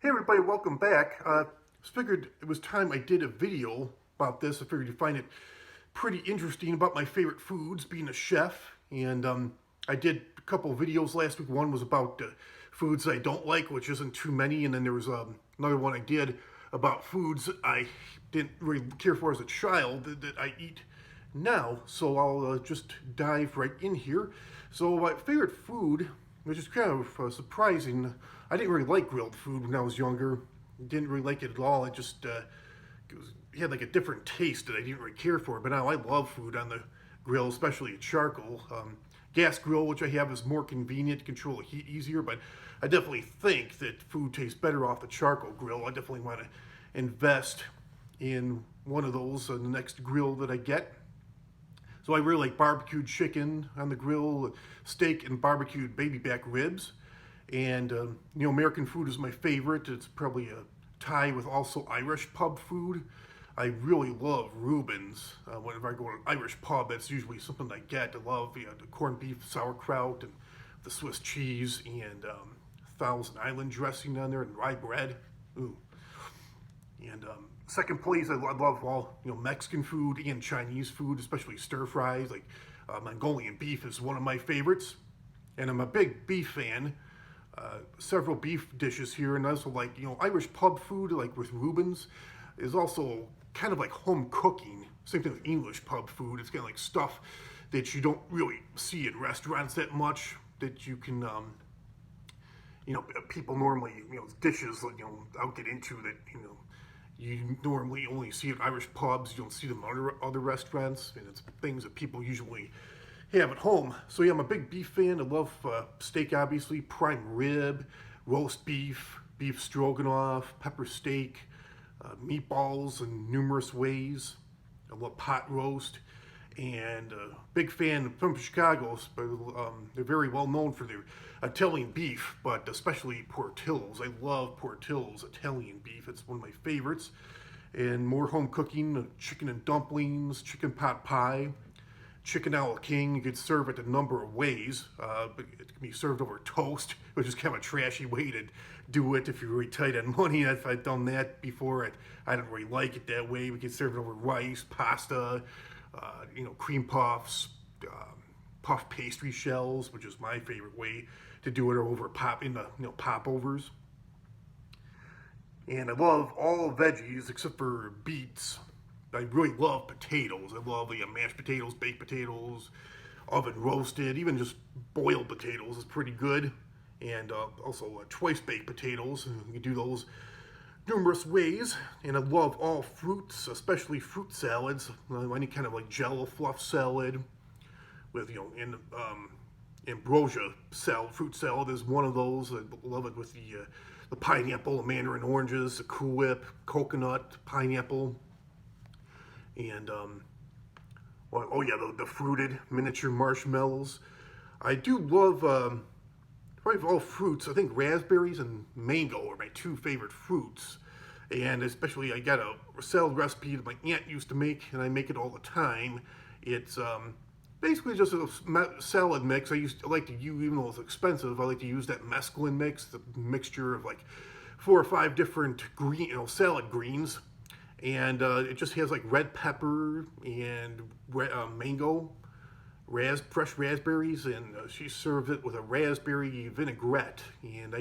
Hey everybody, welcome back. Just figured it was time I did a video about this. I figured you'd find it pretty interesting about my favorite foods, being a chef. And I did a couple of videos last week. One was about foods I don't like, which isn't too many. And then there was another one I did about foods I didn't really care for as a child that I eat now. So I'll just dive right in here. So my favorite food, which is kind of surprising. I didn't really like grilled food when I was younger. Didn't really like it at all. It had like a different taste that I didn't really care for. But now I love food on the grill, especially at charcoal. Gas grill, which I have, is more convenient to control the heat easier. But I definitely think that food tastes better off the charcoal grill. I definitely want to invest in one of those on the next grill that I get. So I really like barbecued chicken on the grill, steak and barbecued baby back ribs. And, American food is my favorite. It's probably a tie with also Irish pub food. I really love Reuben's. Whenever I go to an Irish pub, that's usually something I get. I love the corned beef, sauerkraut, and the Swiss cheese, and Thousand Island dressing on there, and rye bread. Ooh. And second place, I love all Mexican food and Chinese food, especially stir fries. Like Mongolian beef is one of my favorites, and I'm a big beef fan. Several beef dishes here, and also like Irish pub food, like with Reuben's, is also kind of like home cooking. Same thing with English pub food. It's kind of like stuff that you don't really see in restaurants that much. That you can, people normally, dishes that I'll get into that you normally only see at Irish pubs. You don't see them at other restaurants, and it's things that people usually have at home. So yeah, I'm a big beef fan. I love steak, obviously, prime rib, roast beef, beef stroganoff, pepper steak, meatballs in numerous ways. I love pot roast, and big fan from Chicago. They're very well known for their Italian beef, but especially Portillo's. I love Portillo's Italian beef. It's one of my favorites. And more home cooking, chicken and dumplings, chicken pot pie, chicken a la king. You could serve it a number of ways, but it can be served over toast, which is kind of a trashy way to do it if you're really tight on money. If I've done that before, I don't really like it that way. We can serve it over rice, pasta, cream puffs, puff pastry shells, which is my favorite way to do it, or over popovers. And I love all veggies except for beets. I really love potatoes. I love the mashed potatoes, baked potatoes, oven roasted, even just boiled potatoes is pretty good. And also twice baked potatoes. You can do those numerous ways. And I love all fruits, especially fruit salads. Any kind of like Jello fluff salad with ambrosia salad. Fruit salad is one of those. I love it with the pineapple, the mandarin oranges, the Cool Whip, coconut, pineapple. And the fruited miniature marshmallows. I do love probably of all fruits. I think raspberries and mango are my two favorite fruits. And especially, I got a salad recipe that my aunt used to make, and I make it all the time. It's basically just a salad mix. I like to use, even though it's expensive, I like to use that mesclun mix, the mixture of like 4 or 5 different salad greens. And it just has like red pepper and mango, fresh raspberries, and she serves it with a raspberry vinaigrette. And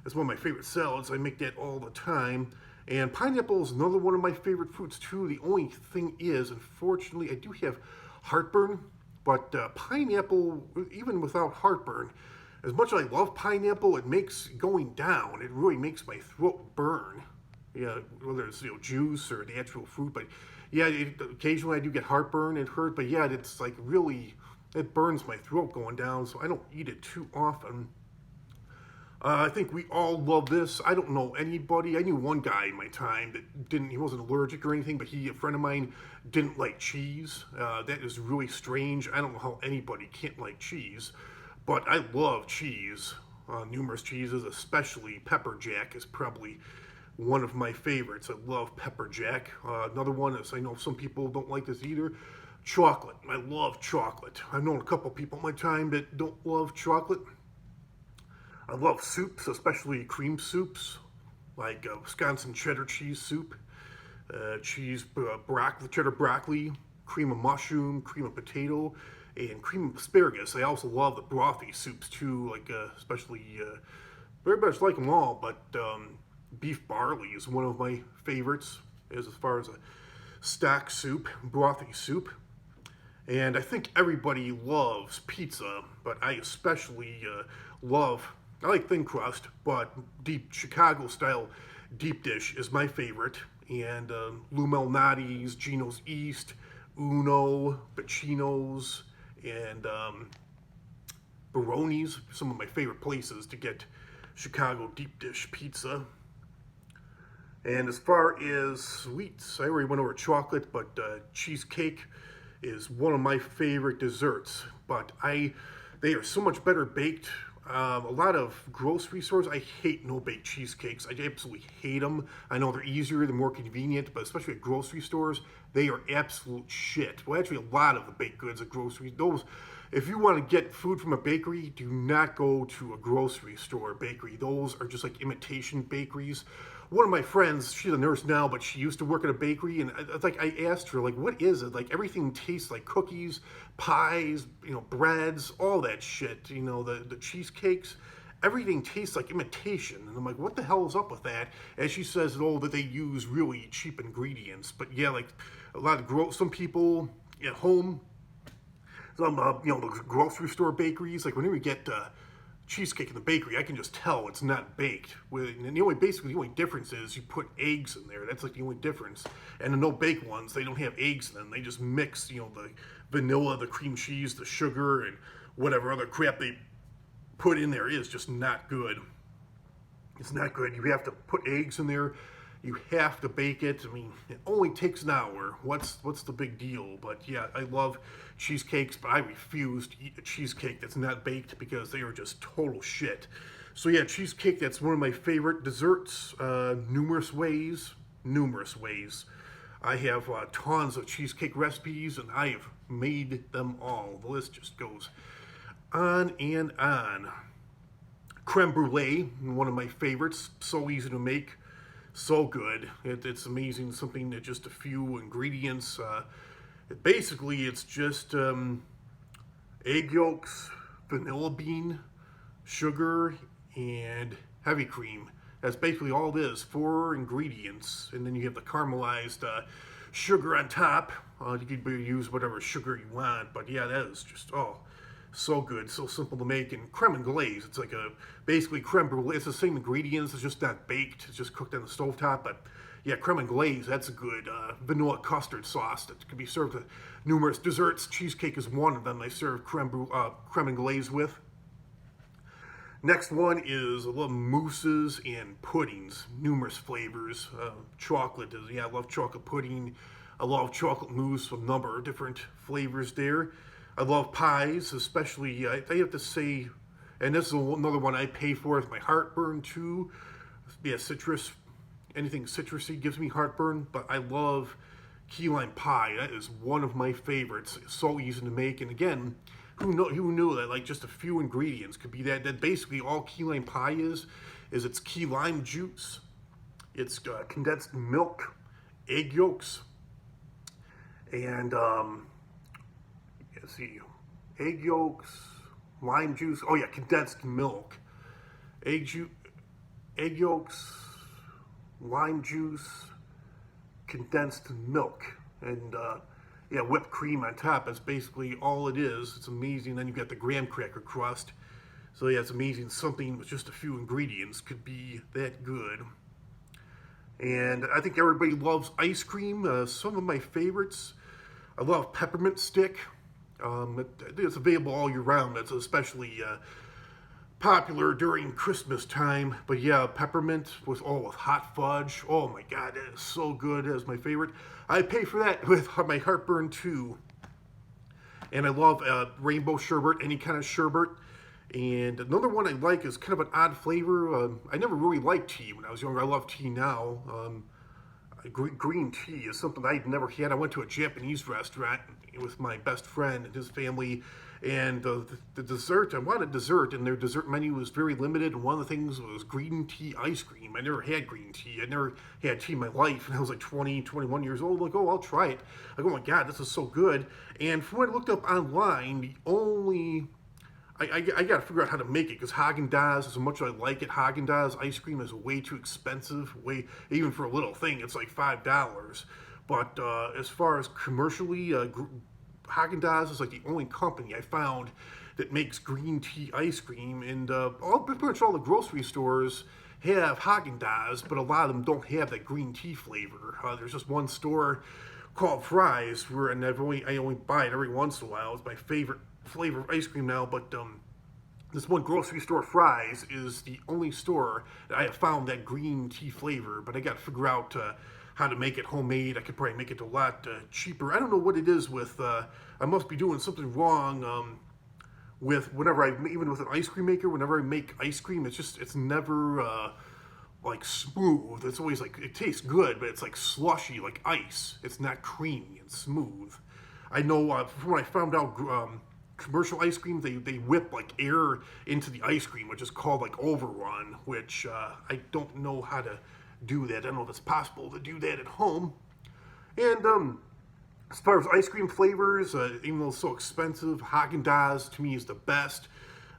that's one of my favorite salads. I make that all the time. And pineapple is another one of my favorite fruits too. The only thing is, unfortunately, I do have heartburn. But pineapple, even without heartburn, as much as I love pineapple, it makes going down. It really makes my throat burn. Yeah, whether it's juice or the actual fruit, but yeah, occasionally I do get heartburn. It hurts, but yeah, it's like really, it burns my throat going down, so I don't eat it too often. I think we all love this. I don't know anybody. I knew one guy in my time that he wasn't allergic or anything, but a friend of mine, didn't like cheese. That is really strange. I don't know how anybody can't like cheese, but I love cheese. Numerous cheeses, especially pepper jack is probably one of my favorites. I love pepper jack. Another one is, I know some people don't like this either, chocolate. I love chocolate. I've known a couple people in my time that don't love chocolate. I love soups, especially cream soups. like Wisconsin cheddar cheese soup, broccoli, cheddar broccoli, cream of mushroom, cream of potato, and cream of asparagus. I also love the brothy soups too, like especially very much like them all, but beef barley is one of my favorites as far as a stock soup, brothy soup. And I think everybody loves pizza, but I especially I like thin crust, but deep Chicago style deep dish is my favorite. And Lou Malnati's, Gino's East, Uno, Bacino's, and Baroni's, some of my favorite places to get Chicago deep dish pizza. And as far as sweets, I already went over chocolate, but cheesecake is one of my favorite desserts. But they are so much better baked. A lot of grocery stores, I hate no-bake cheesecakes. I absolutely hate them. I know they're easier, they're more convenient, but especially at grocery stores, they are absolute shit. Well, actually, a lot of the baked goods at groceries, if you want to get food from a bakery, do not go to a grocery store bakery. Those are just like imitation bakeries. One of my friends, she's a nurse now, but she used to work at a bakery, and I asked her, like, what is it? Like, everything tastes like cookies, pies, breads, all that shit, the cheesecakes. Everything tastes like imitation. And I'm like, what the hell is up with that? And she says, that they use really cheap ingredients. But yeah, like, some people at home, some, the grocery store bakeries, like, whenever you get cheesecake in the bakery, I can just tell it's not baked. And the only difference is you put eggs in there. That's like the only difference. And the no-bake ones, they don't have eggs in them. They just mix, the vanilla, the cream cheese, the sugar, and whatever other crap they put in there is just not good. It's not good. You have to put eggs in there. You have to bake it. I mean, it only takes an hour. What's the big deal? But yeah, I love cheesecakes, but I refuse to eat a cheesecake that's not baked because they are just total shit. So yeah, cheesecake, that's one of my favorite desserts. Numerous ways. I have tons of cheesecake recipes, and I have made them all. The list just goes on and on. Creme brulee, one of my favorites. So easy to make. So good. It's amazing. Something that just a few ingredients. Basically, it's just egg yolks, vanilla bean, sugar, and heavy cream. That's basically all it is. 4 ingredients. And then you have the caramelized sugar on top. You could use whatever sugar you want. But yeah, that is just, so good, so simple to make. And creme and glaze, it's like basically creme brulee. It's the same ingredients, it's just not baked, it's just cooked on the stovetop. But yeah, creme and glaze, that's a good vanilla custard sauce that can be served with numerous desserts. Cheesecake is one of them I serve creme and glaze with. Next one is I love mousses and puddings, numerous flavors. Chocolate is, I love chocolate pudding. I love chocolate mousse, a number of different flavors there. I love pies, especially, I have to say, and this is another one I pay for, is my heartburn too. Yeah, citrus, anything citrusy gives me heartburn, but I love key lime pie. That is one of my favorites. It's so easy to make, and again, who knew that like just a few ingredients could be that basically all key lime pie is it's key lime juice, it's condensed milk, egg yolks, and let's see, egg yolks, lime juice. Oh yeah, condensed milk, egg yolks, lime juice, condensed milk, and yeah, whipped cream on top. That's basically all it is. It's amazing. Then you've got the graham cracker crust. So yeah, it's amazing. Something with just a few ingredients could be that good. And I think everybody loves ice cream. Some of my favorites, I love peppermint stick. It's available all year round. It's especially popular during Christmas time. But yeah, peppermint with hot fudge. Oh my God, that is so good. That is my favorite. I pay for that with my heartburn too. And I love rainbow sherbet, any kind of sherbet. And another one I like is kind of an odd flavor. I never really liked tea when I was younger. I love tea now. Green tea is something I'd never had. I went to a Japanese restaurant, with my best friend and his family. And the dessert, I wanted dessert, and their dessert menu was very limited. And one of the things was green tea ice cream. I never had green tea. I never had tea in my life. And I was like 20, 21 years old. I'm like, oh, I'll try it. Like, oh my God, this is so good. And from what I looked up online, the only... I got to figure out how to make it, because Haagen-Dazs, as much as I like it, Haagen-Dazs ice cream is way too expensive. Even for a little thing, it's like $5. But as far as commercially, Haagen-Dazs is like the only company I found that makes green tea ice cream, and pretty much all the grocery stores have Haagen-Dazs, but a lot of them don't have that green tea flavor. There's just one store called Fry's, and I only buy it every once in a while. It's my favorite flavor of ice cream now, but this one grocery store, Fry's, is the only store that I have found that green tea flavor, but I got to figure out how to make it homemade. I could probably make it a lot cheaper. I don't know what it is with, I must be doing something wrong with even with an ice cream maker, whenever I make ice cream, it's never like smooth. It's always like, it tastes good, but it's like slushy, like ice. It's not creamy and smooth. I know from when I found out commercial ice cream, they whip like air into the ice cream, which is called like overrun, which I don't know how to do that. I don't know if it's possible to do that at home. And as far as ice cream flavors, even though it's so expensive, Haagen-Dazs to me is the best.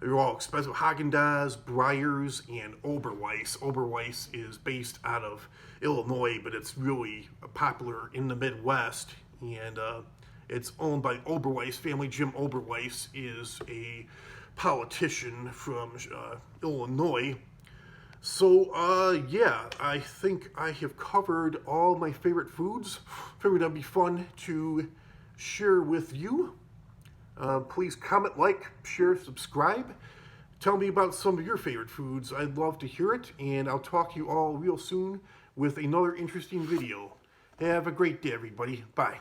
They're all expensive. Haagen-Dazs, Breyers, and Oberweis. Oberweis is based out of Illinois, but it's really popular in the Midwest, and it's owned by Oberweis family. Jim Oberweis is a politician from Illinois. So, yeah, I think I have covered all my favorite foods. Figured that'd be fun to share with you. Please comment, like, share, subscribe. Tell me about some of your favorite foods. I'd love to hear it, and I'll talk to you all real soon with another interesting video. Have a great day, everybody. Bye.